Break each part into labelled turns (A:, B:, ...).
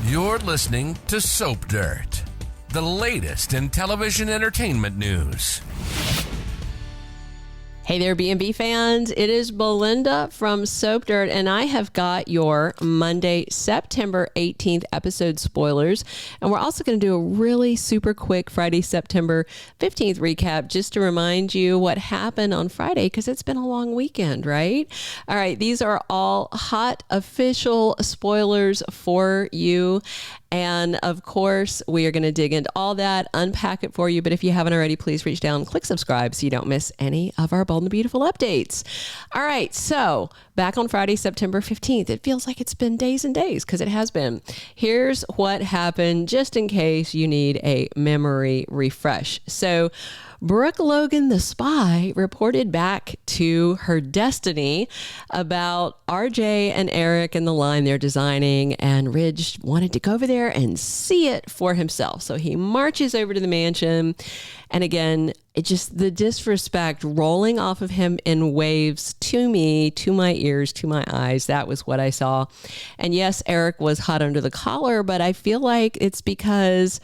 A: You're listening to Soap Dirt, the latest in television entertainment news.
B: Hey there, B&B fans. It is Belinda from Soap Dirt, and I have got your Monday, September 18th episode spoilers. And we're also going to do a really super quick Friday, September 15th recap just to remind you what happened on Friday, because it's been a long weekend, right? All right, these are all hot official spoilers for you. And of course, we are going to dig into all that, unpack it for you. But if you haven't already, please reach down and click subscribe so you don't miss any of our Bold and Beautiful updates. All right, so back on Friday, September 15th. It feels like it's been days and days because it has been. Here's what happened just in case you need a memory refresh. So Brooke Logan, the spy, reported back to her destiny about RJ and Eric and the line they're designing, and Ridge wanted to go over there and see it for himself. So he marches over to the mansion, and again, it just, the disrespect rolling off of him in waves to me, to my ears, to my eyes. That was what I saw. And yes, Eric was hot under the collar, but I feel like it's because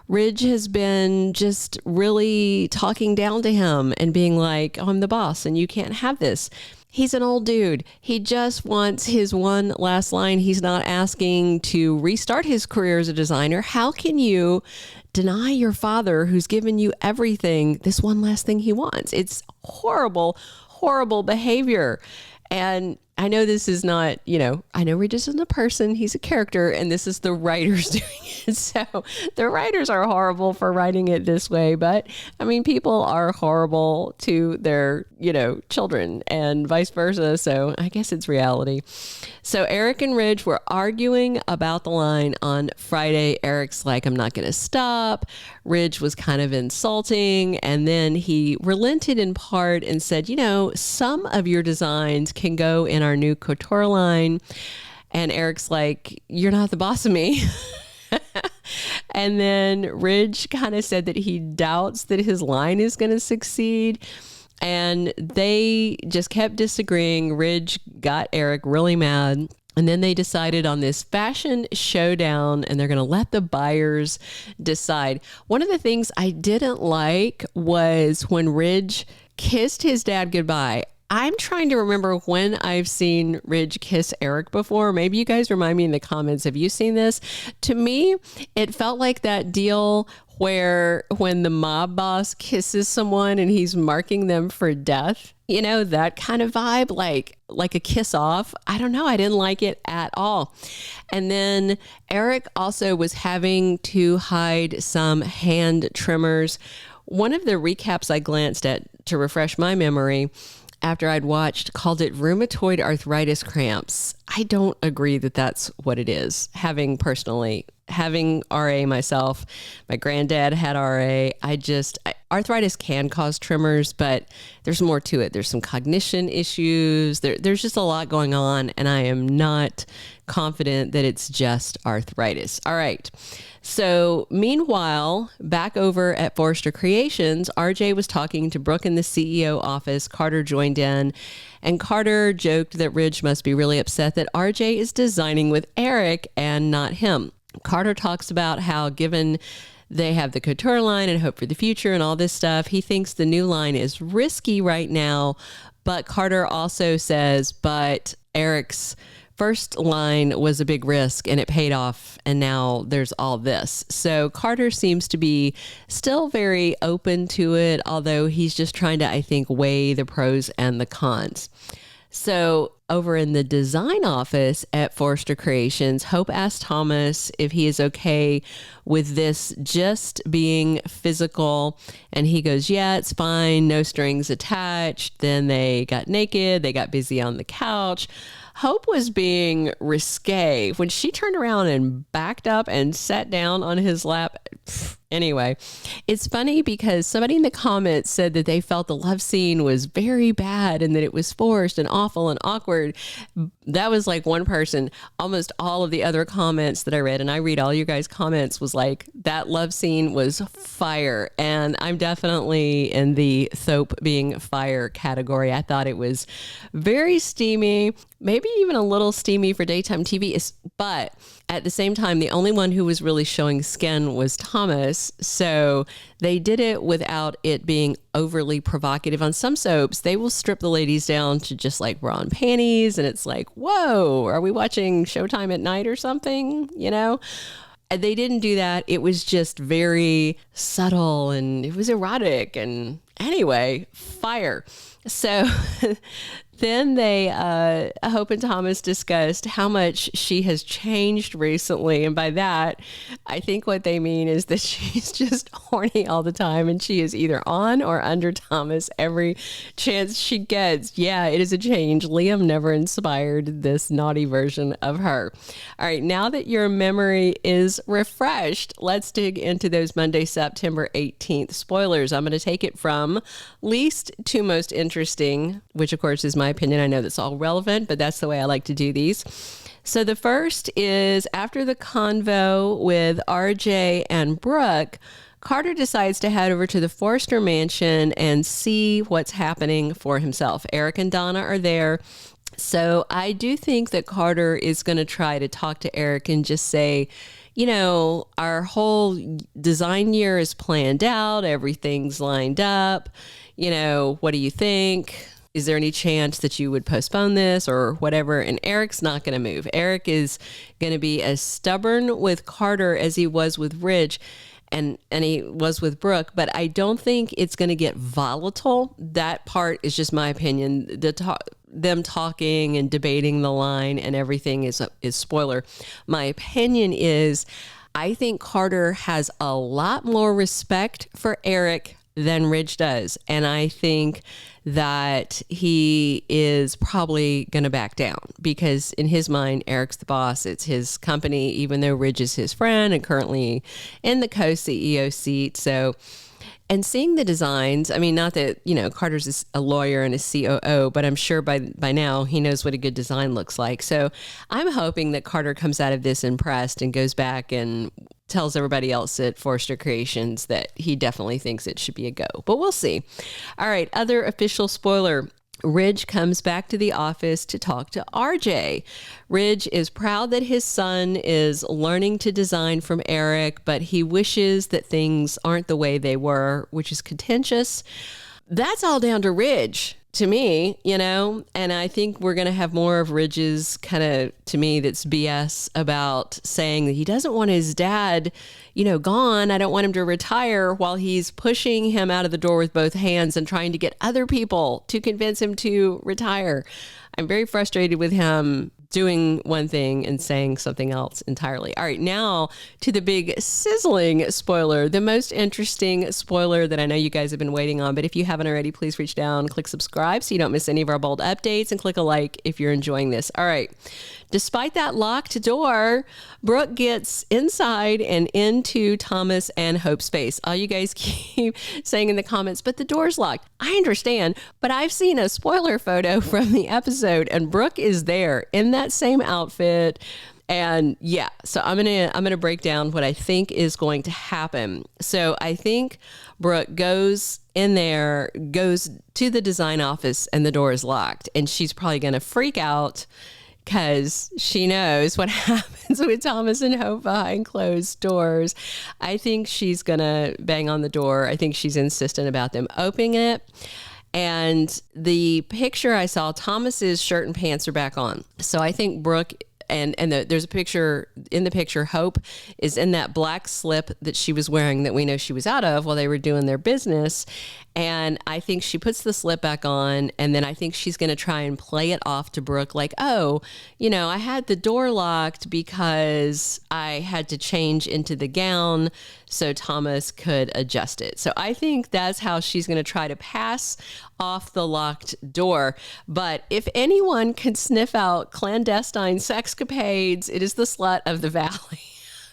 B: Ridge has been just really talking down to him and being like, oh, I'm the boss and you can't have this. He's an old dude. He just wants his one last line. He's not asking to restart his career as a designer. How can you deny your father, who's given you everything, this one last thing he wants? It's horrible, horrible behavior. And I know this is not, I know Ridge isn't a person, he's a character, and this is the writers doing it. So the writers are horrible for writing it this way, but I mean, people are horrible to their, children and vice versa. So I guess it's reality. So Eric and Ridge were arguing about the line on Friday. Eric's like, I'm not going to stop. Ridge was kind of insulting. And then he relented in part and said, some of your designs can go in our new couture line. And Eric's like, you're not the boss of me. And then Ridge kind of said that he doubts that his line is going to succeed. And they just kept disagreeing. Ridge got Eric really mad. And then they decided on this fashion showdown, and they're going to let the buyers decide. One of the things I didn't like was when Ridge kissed his dad goodbye. I'm trying to remember when I've seen Ridge kiss Eric before. Maybe you guys remind me in the comments. Have you seen this? To me, it felt like that deal where when the mob boss kisses someone and he's marking them for death, that kind of vibe, like a kiss off. I don't know. I didn't like it at all. And then Eric also was having to hide some hand trimmers. One of the recaps I glanced at to refresh my memory after I'd watched called it rheumatoid arthritis cramps. I don't agree that that's what it is. Having RA myself, my granddad had RA. Arthritis can cause tremors, but there's more to it. There's some cognition issues. There's just a lot going on, and I am not confident that it's just arthritis. All right. So meanwhile, back over at Forrester Creations, RJ was talking to Brooke in the CEO office. Carter joined in, and Carter joked that Ridge must be really upset that RJ is designing with Eric and not him. Carter talks about how, given they have the couture line and hope for the future and all this stuff, he thinks the new line is risky right now. But Carter also says, but Eric's first line was a big risk and it paid off, and now there's all this. So Carter seems to be still very open to it, although he's just trying to, I think, weigh the pros and the cons. So over in the design office at Forrester Creations, Hope asked Thomas if he is okay with this just being physical. And he goes, yeah, it's fine. No strings attached. Then they got naked. They got busy on the couch. Hope was being risque when she turned around and backed up and sat down on his lap. Anyway, it's funny because somebody in the comments said that they felt the love scene was very bad and that it was forced and awful and awkward. That was like one person. Almost all of the other comments that I read, and I read all you guys' comments, was like, that love scene was fire. And I'm definitely in the soap being fire category. I thought it was very steamy, maybe even a little steamy for daytime TV. But at the same time, the only one who was really showing skin was Thomas. So they did it without it being overly provocative. On some soaps, they will strip the ladies down to just like bra and panties. And it's like, whoa, are we watching Showtime at night or something? You know? They didn't do that. It was just very subtle and it was erotic. And anyway, fire. So then Hope and Thomas discussed how much she has changed recently. And by that, I think what they mean is that she's just horny all the time and she is either on or under Thomas every chance she gets. Yeah, it is a change. Liam never inspired this naughty version of her. All right, now that your memory is refreshed, let's dig into those Monday, September 18th spoilers. I'm going to take it from least to most interesting, which of course is my opinion. I know that's all relevant, but that's the way I like to do these. So the first is after the convo with RJ and Brooke, Carter decides to head over to the Forrester mansion and see what's happening for himself. Eric and Donna are there. So I do think that Carter is going to try to talk to Eric and just say, you know, our whole design year is planned out. Everything's lined up. You know, what do you think? Is there any chance that you would postpone this or whatever? And Eric's not going to move. Eric is going to be as stubborn with Carter as he was with Ridge and he was with Brooke, but I don't think it's going to get volatile. That part is just my opinion. Them talking and debating the line and everything is spoiler. My opinion is I think Carter has a lot more respect for Eric than Ridge does. And I think that he is probably going to back down because in his mind, Eric's the boss. It's his company, even though Ridge is his friend and currently in the co-CEO seat. So, and seeing the designs, I mean, not that, you know, Carter's a lawyer and a COO, but I'm sure by now he knows what a good design looks like. So I'm hoping that Carter comes out of this impressed and goes back and tells everybody else at Forrester Creations that he definitely thinks it should be a go. But we'll see. All right, other official spoiler. Ridge comes back to the office to talk to RJ. Ridge is proud that his son is learning to design from Eric, but he wishes that things aren't the way they were, which is contentious. That's all down to Ridge, to me, you know, and I think we're going to have more of Ridge's kind of, to me, that's BS about saying that he doesn't want his dad, you know, gone. I don't want him to retire while he's pushing him out of the door with both hands and trying to get other people to convince him to retire. I'm very frustrated with him doing one thing and saying something else entirely. All right, now to the big sizzling spoiler, the most interesting spoiler that I know you guys have been waiting on. But if you haven't already, please reach down, click subscribe so you don't miss any of our bold updates, and click a like if you're enjoying this. All right. Despite that locked door, Brooke gets inside and into Thomas and Hope's face. All you guys keep saying in the comments, but the door's locked. I understand, but I've seen a spoiler photo from the episode and Brooke is there in that same outfit. And yeah, so I'm gonna break down what I think is going to happen. So I think Brooke goes in there, goes to the design office and the door is locked, and she's probably gonna freak out because she knows what happens with Thomas and Hope behind closed doors. I think she's going to bang on the door. I think she's insistent about them opening it. And the picture I saw, Thomas's shirt and pants are back on. So I think Brooke there's a picture in the picture. Hope is in that black slip that she was wearing that we know she was out of while they were doing their business. And I think she puts the slip back on, and then I think she's going to try and play it off to Brooke like, oh, you know, I had the door locked because I had to change into the gown so Thomas could adjust it. So I think that's how she's going to try to pass off the locked door. But if anyone can sniff out clandestine sexcapades, it is the slut of the valley.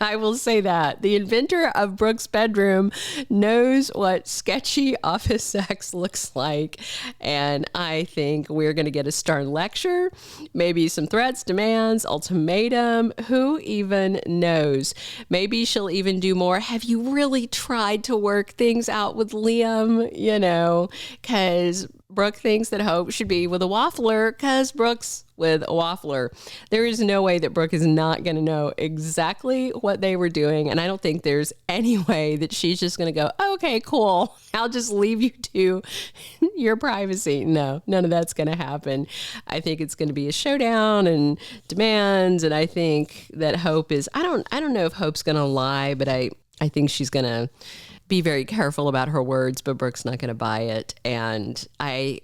B: I will say that. The inventor of Brooke's bedroom knows what sketchy office sex looks like. And I think we're going to get a stern lecture, maybe some threats, demands, ultimatum. Who even knows? Maybe she'll even do more. Have you really tried to work things out with Liam? You know, because Brooke thinks that Hope should be with a waffler because Brooke's with a waffler. There is no way that Brooke is not going to know exactly what they were doing. And I don't think there's any way that she's just going to go, okay, cool. I'll just leave you to your privacy. No, none of that's going to happen. I think it's going to be a showdown and demands. And I think that Hope is, I don't know if Hope's going to lie, but I think she's going to be very careful about her words, but Brooke's not going to buy it. And I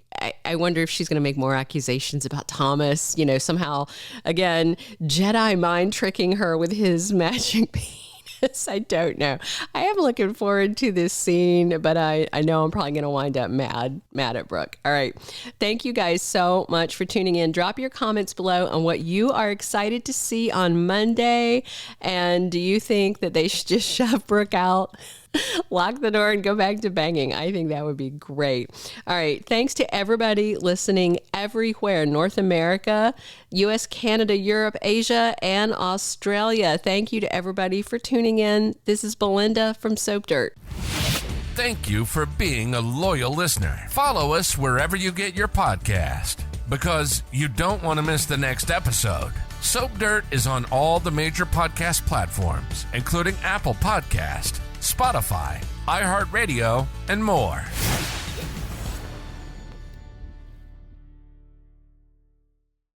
B: wonder if she's going to make more accusations about Thomas, somehow, again, Jedi mind tricking her with his magic penis. I don't know. I am looking forward to this scene, but I know I'm probably going to wind up mad at Brooke. All right. Thank you guys so much for tuning in. Drop your comments below on what you are excited to see on Monday. And do you think that they should just shove Brooke out, lock the door, and go back to banging? I think that would be great. All right. Thanks to everybody listening everywhere. North America, US, Canada, Europe, Asia, and Australia. Thank you to everybody for tuning in. This is Belinda from Soap Dirt.
A: Thank you for being a loyal listener. Follow us wherever you get your podcast, because you don't want to miss the next episode. Soap Dirt is on all the major podcast platforms, including Apple Podcast, Spotify, iHeartRadio, and more.